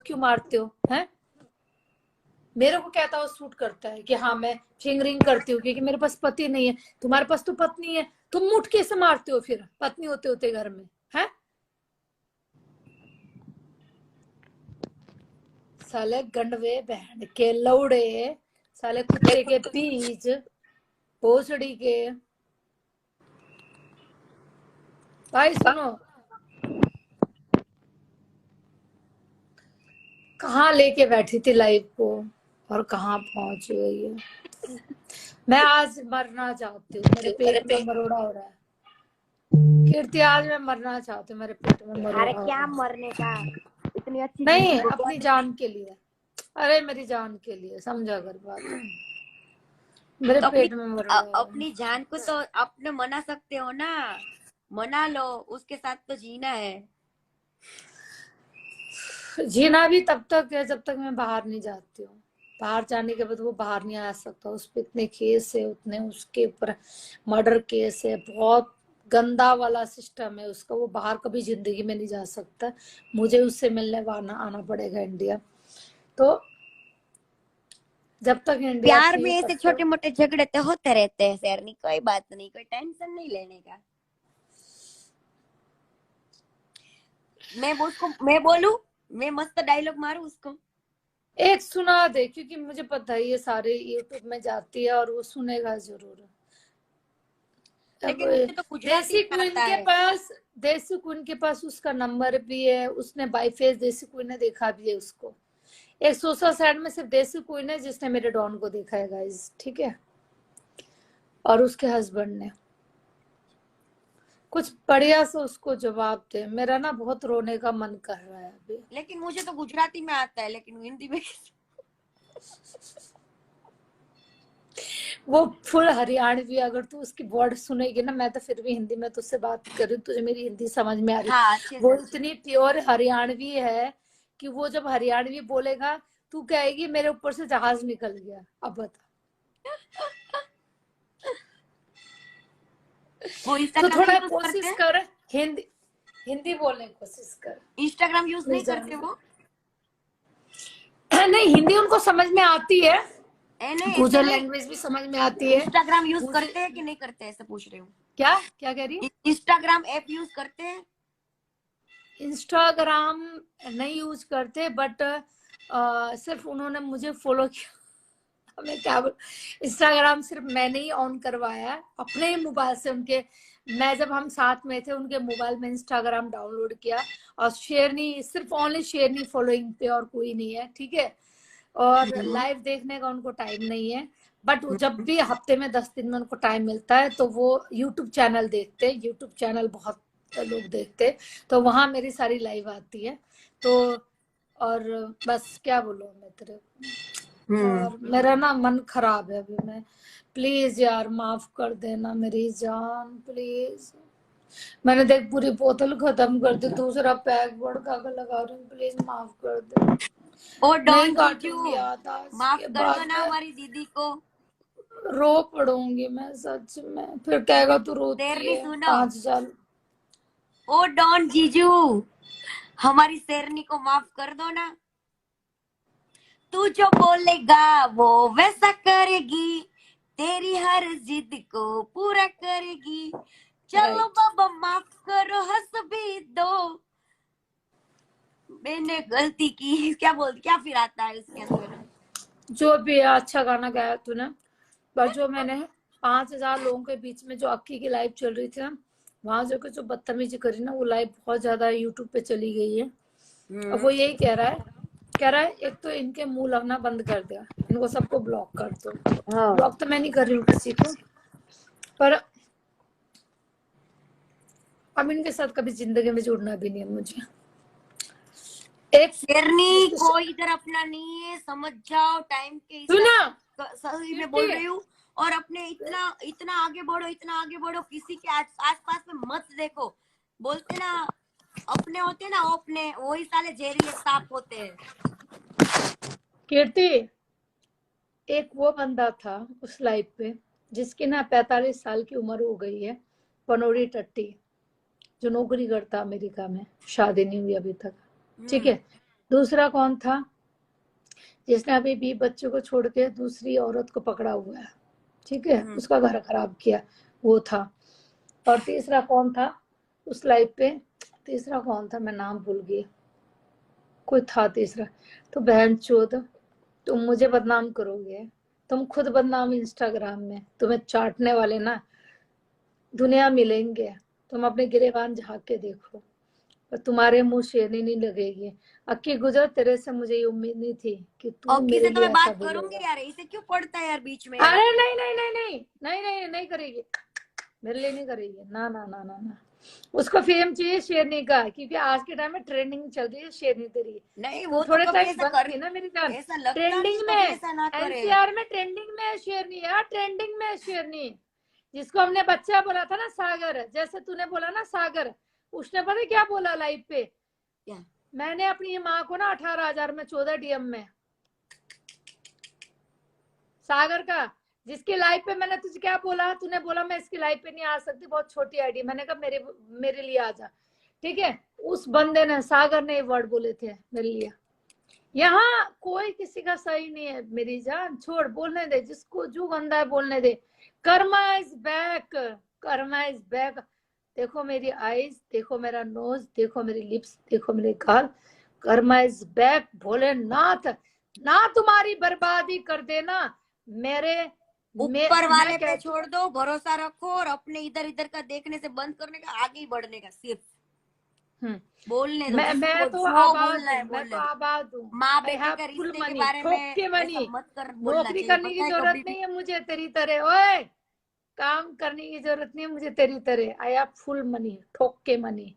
क्यों मारते हो हैं? मेरे को कहता हो सूट करता है कि हाँ मैं फिंगरिंग करती हूँ क्योंकि मेरे पास पति नहीं है। तुम्हारे पास तो पत्नी है, तुम मुठ कैसे मारते हो फिर पत्नी होते होते घर में है? साले गंडवे बहन के लौड़े, साले कुत्ते के पीज, भोसड़ी के। भाई सुनो, कहाँ लेके बैठी थी लाइफ को और कहाँ पहुंच गई है। मैं आज मरना चाहती हूँ, मेरे पेट में मरोड़ा हो रहा है। कीर्ति आज मैं मरना चाहती हूँ, मेरे पेट में मरोड़ा अरे हो रहा क्या है। मरने का, इतनी अच्छी नहीं, जिंदगी अपनी जान के लिए। अरे मेरी जान के लिए समझा कर बात। मेरे तो पेट में मरोड़ा हो रहा अपनी जान को तो अपने मना सकते हो ना, मना लो, उसके साथ तो जीना है। है। जीना भी तब तक है जब तक मैं बाहर नहीं जाती हूँ। बाहर जाने के बाद वो बाहर नहीं आ सकता। उस पे इतने केस है, उतने उसके ऊपर मर्डर केस है, बहुत गंदा वाला सिस्टम है उसका। वो बाहर कभी जिंदगी में नहीं जा सकता। मुझे उससे मिलने आना पड़ेगा इंडिया। तो जब तक इंडिया प्यार थी में तब ऐसे छोटे तक। मोटे झगड़े तो होते रहते हैं शेरनी, कोई बात नहीं, कोई टेंशन नहीं लेने का। मैं बोलूं, मैं मस्त डायलॉग मारूं उसको। एक सुना दे, क्योंकि मुझे पता है ये सारे यूट्यूब में जाती है और वो सुनेगा जरूर। अब लेकिन मुझे तो गुजराती में आता है। देसी क्वीन के पास उसका नंबर भी है। उसने बाई फेस देसी क्वीन ने देखा भी है उसको। एक सोशल साइड में सिर्फ देसी क्वीन है जिसने मेरे डॉन को देखा है गाइस, ठीक है? और उसके हस्बैंड ने। कुछ बढ़िया से उसको जवाब दे, मेरा ना बहुत रोने का मन कर रहा है अभी। लेकिन मुझे तो गुजराती में आता है, लेकिन हिंदी में वो फुल हरियाणवी। अगर तू उसकी वर्ड सुनेगी ना, मैं तो फिर भी हिंदी में तुझसे बात कर रही हूँ, तुझे मेरी हिंदी समझ में आ रही। हाँ अच्छे वो से। इतनी प्योर हरियाणवी है कि वो जब हरियाणवी बोलेगा तू कहेगी मेरे ऊपर से जहाज निकल गया। अब बता, वो तो इंस्टाग्राम थोड़ा यूज करते कोशिश हैं? कर, हिंदी हिंदी बोलने की कोशिश कर। इंस्टाग्राम यूज नहीं नहीं करते जाने वो? नहीं, हिंदी उनको समझ में आती है। नहीं ऐसे गुजर नहीं, लैंग्वेज भी समझ में आती है। इंस्टाग्राम यूज मुझे करते हैं कि नहीं करते, ऐसे पूछ रही हूँ। क्या क्या कह रही है? इंस्टाग्राम ऐप यूज करते हैं? इंस्टाग्राम नहीं यूज करते, बट सिर्फ उन्होंने मुझे फॉलो किया। मैं क्या बोल, इंस्टाग्राम सिर्फ मैंने ही ऑन करवाया है अपने ही मोबाइल से उनके। मैं जब हम साथ में थे उनके मोबाइल में इंस्टाग्राम डाउनलोड किया। और शेयर नहीं, सिर्फ ओनली शेयर नहीं, फॉलोइंग पे और कोई नहीं है, ठीक है? और लाइव देखने का उनको टाइम नहीं है। बट जब भी हफ्ते में 10 दिन में उनको टाइम मिलता है तो वो यूट्यूब चैनल देखते हैं। यूट्यूब चैनल बहुत लोग देखते हैं, तो वहां मेरी सारी लाइव आती है। तो और बस क्या बोलूं मैं तेरे को। और मेरा ना मन खराब है अभी। मैं प्लीज यार माफ कर देना मेरी जान, प्लीज। मैंने देख पूरी बोतल खत्म कर दी, दूसरा पैक बड़का का लगा रही हूँ, प्लीज माफ कर दे। ओ नहीं डॉन जीजू, काटूंगी याद, आज माफ के कर दो बाद ना मैं हमारी दीदी को। रो पड़ूंगी मैं सच में। फिर कहेगा तू रोती शेरनी है सुनो, 5,000। ओ डॉन जीजू, हमारी शेरनी को माफ कर दो ना। तू जो बोलेगा वो वैसा करेगी, तेरी हर जिद को पूरा करेगी। चलो राइट। बाबा माफ करो, हंस भी दो, मैंने गलती की। क्या बोल, क्या फिर आता है उसके अंदर? जो भी है, अच्छा गाना गाया तूने। पर जो मैंने 5,000 लोगों के बीच में जो अक्की की लाइव चल रही थी ना, वहां जो बदतमीजी करी ना, वो लाइव बहुत ज्यादा यूट्यूब पे चली गई है। अब वो यही कह रहा है एक तो इनके मुंह लगना बंद कर दिया, इनको सबको ब्लॉक कर दो। हाँ। ब्लॉक तो मैं नहीं कर रही हूँ किसी को, पर अब इनके साथ कभी जिंदगी में जुड़ना भी नहीं है मुझे। एक शेरनी कोई इधर अपना नहीं है, समझ जाओ, टाइम के सुना हिसाब सही में बोल रही हूँ। और अपने इतना इतना आगे बढ़ो, इतना आगे बढ़ो, किसी के आस पास में मत देखो। बोलते ना, अपने होते ना, अपने वही साले जहरीले सांप होते हैं। कीर्ति, एक वो बंदा था उस लाइव पे जिसकी ना 45 साल की उम्र हो गई है, पनोड़ी टट्टी, जो नौकरी करता अमेरिका में, शादी नहीं हुई अभी तक, ठीक है? दूसरा कौन था जिसने अभी भी बच्चों को छोड़ के दूसरी औरत को पकड़ा हुआ है, ठीक है, उसका घर खराब किया, वो था। और तीसरा कौन था उस लाइव पे, तीसरा कौन था, मैं नाम भूल गई, कोई था तीसरा। तो बहन चोद, तुम मुझे बदनाम करोगे, तुम खुद बदनाम इंस्टाग्राम में, तुम्हें चाटने वाले ना दुनिया मिलेंगे, तुम अपने गिरेबान झांक के देखो, पर तुम्हारे मुंह शेरनी नहीं लगेगी। अक्की गुजर, तेरे से मुझे ये उम्मीद नहीं थी कि तू ओके मेरे से तो लिए मैं ऐसा बात करूंगी बोलेगा। यार, इसे क्यों पड़ता है यार बीच में यार। अरे नहीं नहीं नहीं नहीं नहीं नहीं नहीं करेगी, मेरे लिए नहीं करेगी, ना ना ना ना ना। उसको फेम चाहिए शेरनी का, क्योंकि आज के टाइम में ट्रेंडिंग चल रही है शेरनी तेरी। नहीं तू वो तो थोड़े कभी टाइम ऐसा बंद कर, थी ना मेरी जान। ऐसा लगता नहीं ट्रेंडिंग है कभी में, ऐसा ना करे। एनसीआर में ट्रेंडिंग में है शेरनी यार, ट्रेंडिंग में है शेरनी। जिसको हमने बच्चा बोला था ना सागर, जैसे तूने बोला ना सागर, उसने पता है क्या बोला लाइव पे, क्या? मैंने अपनी माँ को ना 18,000 में 14 डीएम में, सागर का, जिसकी लाइव पे मैंने तुझे क्या बोला, तूने बोला मैं इसकी लाइव पे नहीं आ सकती, बहुत छोटी आईडी, मैंने कहा मेरे मेरे लिए आ जा, ठीक है। उस बंदे ने, सागर ने वर्ड बोले थे मेरे लिए। यहाँ कोई किसी का सही नहीं है मेरी जान, छोड़, बोलने दे, जिसको जो गंदा है बोलने दे। Karma is back, karma is back. देखो मेरी आईज, देखो मेरा नोज, देखो मेरी लिप्स, देखो मेरे गाल, कर्मा इज बैक। भोलेनाथ ना तुम्हारी बर्बादी कर देना मेरे, ऊपर मैं वाले पे कहती छोड़ दो, भरोसा रखो और अपने इधर इधर का देखने से बंद करने का, आगे ही बढ़ने का सिर्फ। हूँ, बोलने दो मैं जिसको तो जो आबाद बोलना हूँ, है मैं तो बोलने दो। आबाद हूँ। माँ आई बेटे हैव के फुल रिश्ते के मनी, बारे ठोक में के ऐसा मनी। मत कर बोलना नौकरी चाहिए, करने पता की है जरूरत कभी भी। नहीं है मुझे तेरी तरह, ओए, काम करने की जरूरत नहीं है मुझे तेरी तरह। आई हैव फुल मनी, ठोक के मनी,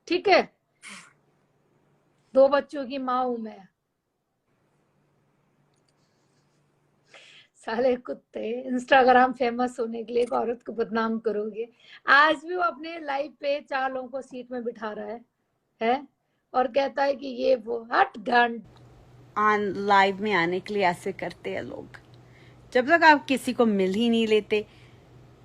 ठीक है। 2 बच्चों की माँ हूं मैं। साले कुत्ते, इंस्टाग्राम फेमस होने के लिए एक औरत को बदनाम करोगे। आज भी वो अपने लाइव पे 4 लोगों को सीट में बिठा रहा है और कहता है कि ये वो, हट गंड। ऑन लाइव में आने के लिए ऐसे करते हैं लोग। जब तक आप किसी को मिल ही नहीं लेते,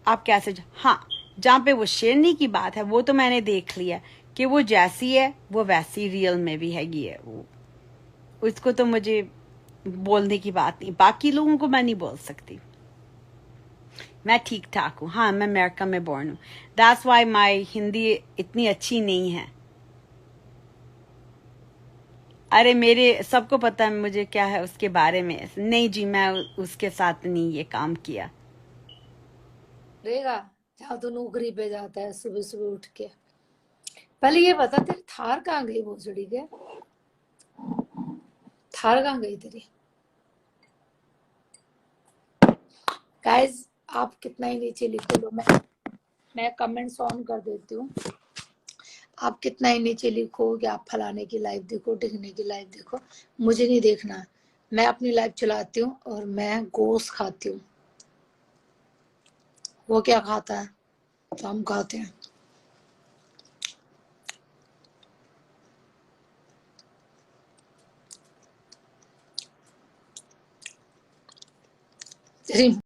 आप कैसे हाँ, जहाँ पे वो शेरनी की बात है वो तो मैंने देख लिया कि वो जैसी है वो वैसी रियल में भी हैगी है। वो उसको तो मुझे बोलने की बात नहीं, बाकी लोगों को मैं नहीं बोल सकती। मैं ठीक ठाक हूँ, हाँ मैं अमेरिका में बोर्न हूँ, दैट्स वाई माई हिंदी इतनी अच्छी नहीं है। अरे मेरे सबको पता है मुझे क्या है उसके बारे में। नहीं जी, मैं उसके साथ नहीं ये काम किया। रहेगा जहाँ तो नौकरी पे जाता है सुबह सुबह उठ के। पहले ये बता, तेरी थार कहाँ गई भोसड़ी के, थार कहाँ गई तेरी। गाइस आप कितना ही नीचे लिख लो, मैं कमेंट्स ऑन कर देती हूँ। आप कितना ही नीचे लिखो कि आप फलाने की लाइव देखो, ढिकने की लाइव देखो, मुझे नहीं देखना। मैं अपनी लाइव चलाती हूँ और मैं गोश्त खाती हूँ। वो क्या खाता है तो हम खाते हैं। तेरी